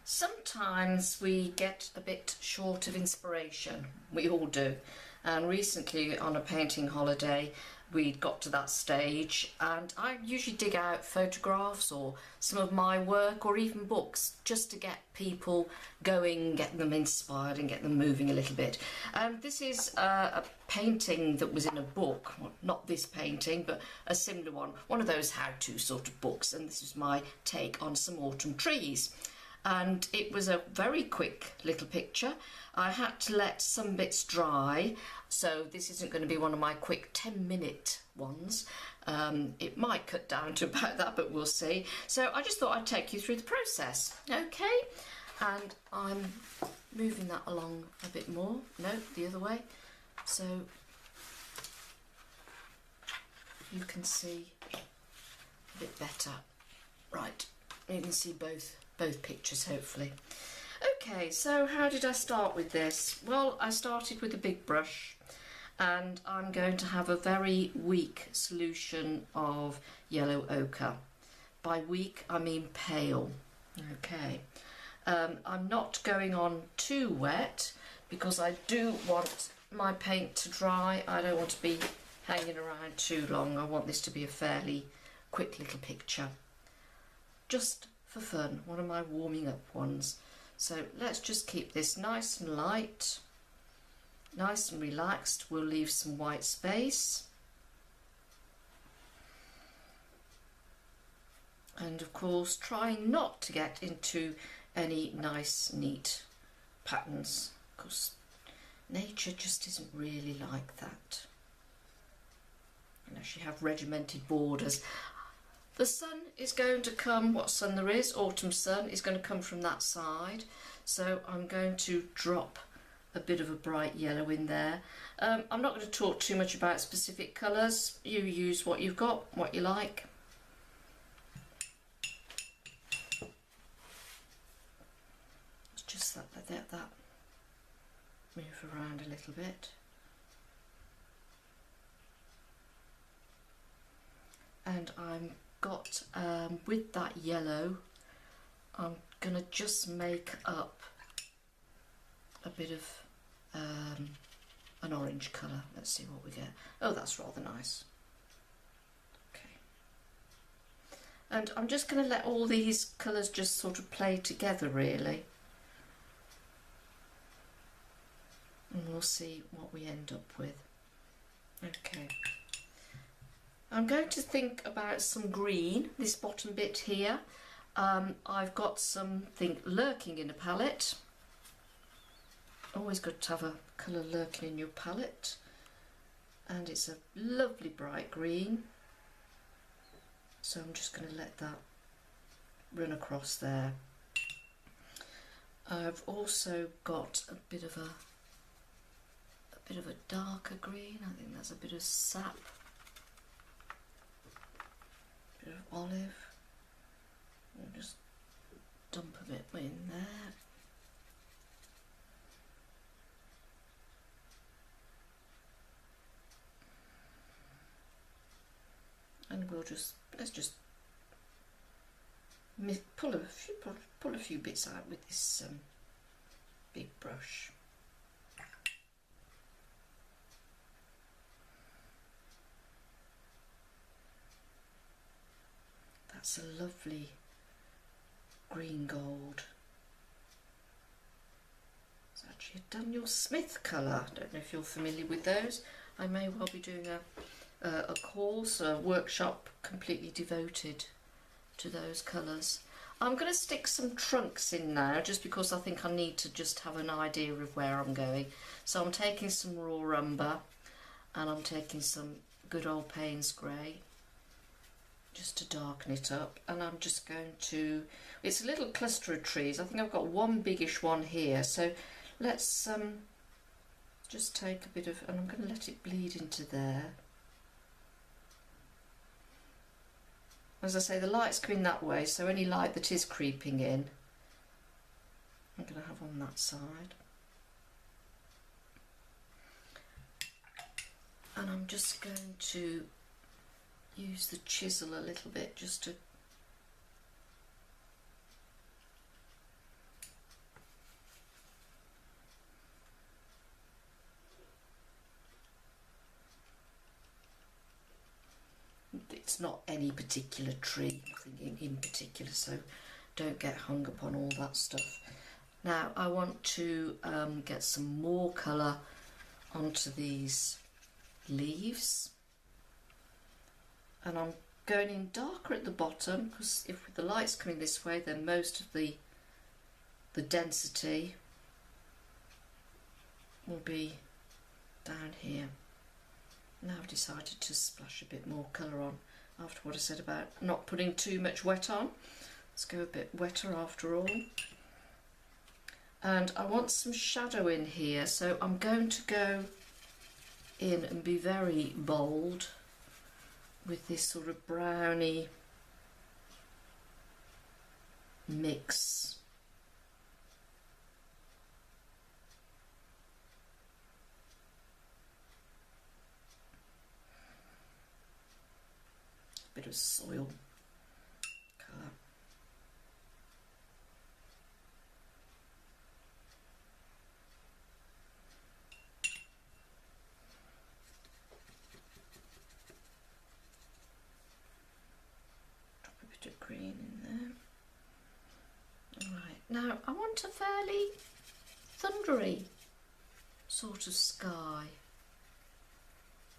Sometimes we get a bit short of inspiration. We all do. And recently on a painting holiday, we got to that stage, and I usually dig out photographs or some of my work or even books just to get people going, get them inspired and get them moving a little bit. This is a painting that was in a book, well, not this painting but a similar one of those how-to sort of books, and this is my take on some autumn trees. And it was a very quick little picture. I had to let some bits dry, so this isn't going to be one of my quick 10-minute ones. It might cut down to about that, but we'll see. So I just thought I'd take you through the process, okay? And I'm moving that along a bit more. No, the other way. So you can see a bit better. Right, you can see both pictures hopefully. Okay, so how did I start with this? Well, I started with a big brush, and I'm going to have a very weak solution of yellow ochre. By weak I mean pale. Okay, I'm not going on too wet because I do want my paint to dry. I don't want to be hanging around too long. I want this to be a fairly quick little picture, just for fun, one of my warming up ones. So let's just keep this nice and light, nice and relaxed. We'll leave some white space, and of course trying not to get into any nice neat patterns, because nature just isn't really like that unless you have regimented borders. The sun is going to come, what sun there is, autumn sun, is going to come from that side. So I'm going to drop a bit of a bright yellow in there. I'm not going to talk too much about specific colours. You use what you've got, what you like. It's just let that move around a little bit. And I'm got with that yellow, I'm gonna just make up a bit of an orange colour. Let's see what we get. Oh, that's rather nice. Okay, and I'm just going to let all these colours just sort of play together really, and we'll see what we end up with. Okay, I'm going to think about some green, this bottom bit here. I've got something lurking in a palette. Always good to have a colour lurking in your palette. And it's a lovely bright green. So I'm just going to let that run across there. I've also got a bit of a darker green. I think that's a bit of sap. Bit of olive, and just dump a bit in there. And let's just pull a few bits out with this big brush. That's a lovely green gold. It's actually a Daniel Smith colour. I don't know if you're familiar with those. I may well be doing a course, a workshop completely devoted to those colours. I'm going to stick some trunks in now just because I think I need to just have an idea of where I'm going. So I'm taking some raw umber, and I'm taking some good old Payne's grey, just to darken it up. And I'm just going to, it's a little cluster of trees. I think I've got one biggish one here, so let's just take a bit of, and I'm going to let it bleed into there. As I say, the light's coming that way, so any light that is creeping in I'm going to have on that side. And I'm just going to use the chisel a little bit just to It's not any particular tree, nothing in particular, so don't get hung up on all that stuff. Now I want to get some more colour onto these leaves, and I'm going in darker at the bottom because if the light's coming this way, then most of the density will be down here. Now I've decided to splash a bit more colour on after what I said about not putting too much wet on. Let's go a bit wetter after all. And I want some shadow in here, so I'm going to go in and be very bold with this sort of browny mix. Bit of soil colour. Drop a bit of green in there. Right, now I want a fairly thundery sort of sky.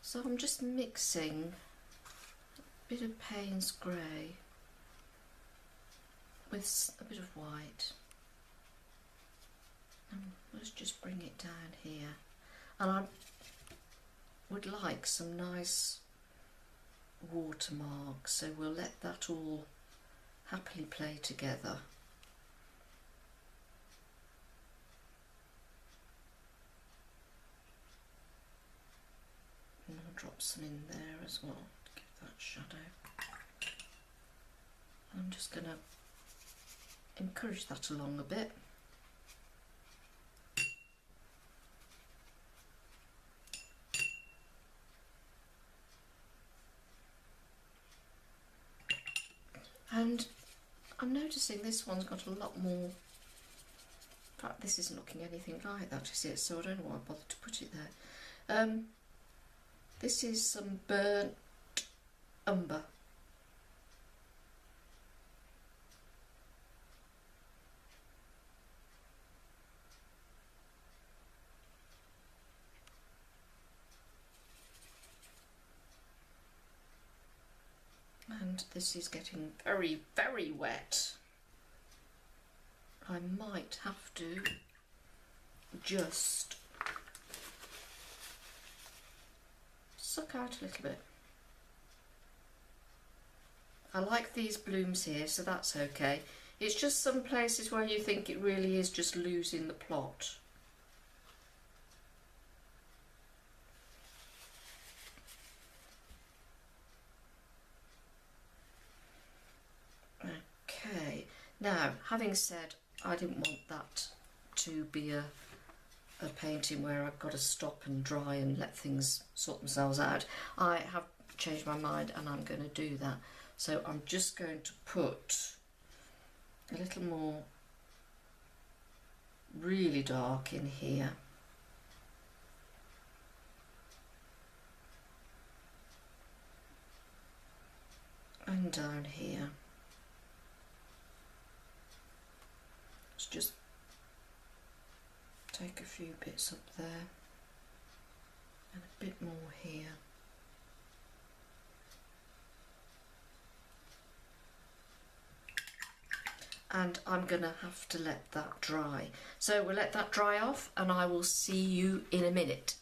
So I'm just mixing bit of Payne's grey with a bit of white, and let's just bring it down here. And I would like some nice watermarks, so we'll let that all happily play together. And I'll drop some in there as well. That shadow. I'm just going to encourage that along a bit. And I'm noticing this one's got a lot more. In fact, this isn't looking anything like that, is it? So I don't know why I bothered to put it there. This is some burnt umber. And this is getting very, very wet. I might have to just suck out a little bit. I like these blooms here, so that's okay. It's just some places where you think it really is just losing the plot. Okay, now having said I didn't want that to be a painting where I've got to stop and dry and let things sort themselves out, I have changed my mind and I'm going to do that. So I'm just going to put a little more really dark in here. And down here. Let's just take a few bits up there and a bit more here. And I'm going to have to let that dry. So we'll let that dry off and I will see you in a minute.